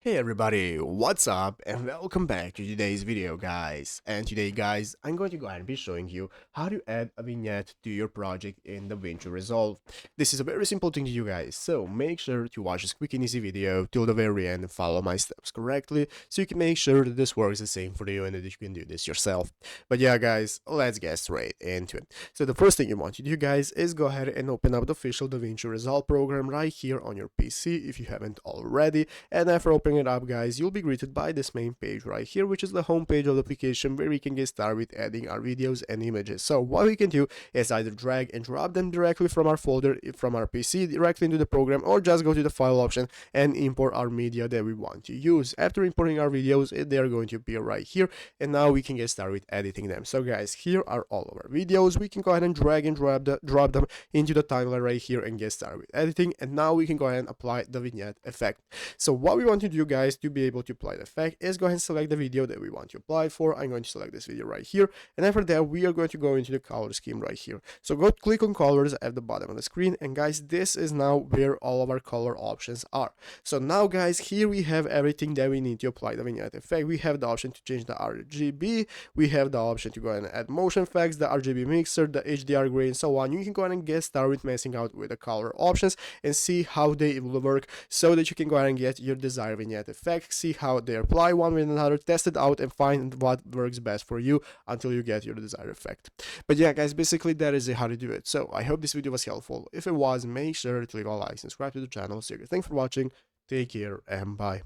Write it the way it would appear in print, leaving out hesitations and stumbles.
Hey everybody, what's up and welcome back to today's video guys. And today guys, I'm going to go ahead and be showing you how to add a vignette to your project in Davinci Resolve. This is a very simple thing to do guys, so make sure to watch this quick and easy video till the very end and follow my steps correctly so you can make sure that this works the same for you and that you can do this yourself. But yeah guys, let's get straight into it. So the first thing you want to do guys is go ahead and open up the official Davinci Resolve program right here on your PC if you haven't already. And after opening it up guys, you'll be greeted by this main page right here, which is the home page of the application where we can get started with adding our videos and images. So what we can do is either drag and drop them directly from our folder from our PC directly into the program, or just go to the file option and import our media that we want to use. After importing our videos, they are going to appear right here, and now we can get started with editing them. So guys, here are all of our videos. We can go ahead and drag and drop them into the timeline right here and get started with editing, and now we can go ahead and apply the vignette effect. So what we want to do guys to be able to apply the effect is go ahead and select the video that we want to apply for. I'm going to select this video right here, and after that we are going to go into the color scheme right here. So go click on colors at the bottom of the screen, and guys, this is now where all of our color options are. So now guys, here we have everything that we need to apply the vignette effect. We have the option to change the RGB, we have the option to go ahead and add motion effects, the RGB mixer, the HDR gray, and so on. You can go ahead and get started with messing out with the color options and see how they will work so that you can go ahead and get your desired vignette effect, see how they apply one with another, test it out, and find what works best for you until you get your desired effect. But yeah guys, basically that is how to do it. So I hope this video was helpful. If it was, make sure to leave a like, subscribe to the channel. So thanks for watching, take care, and bye.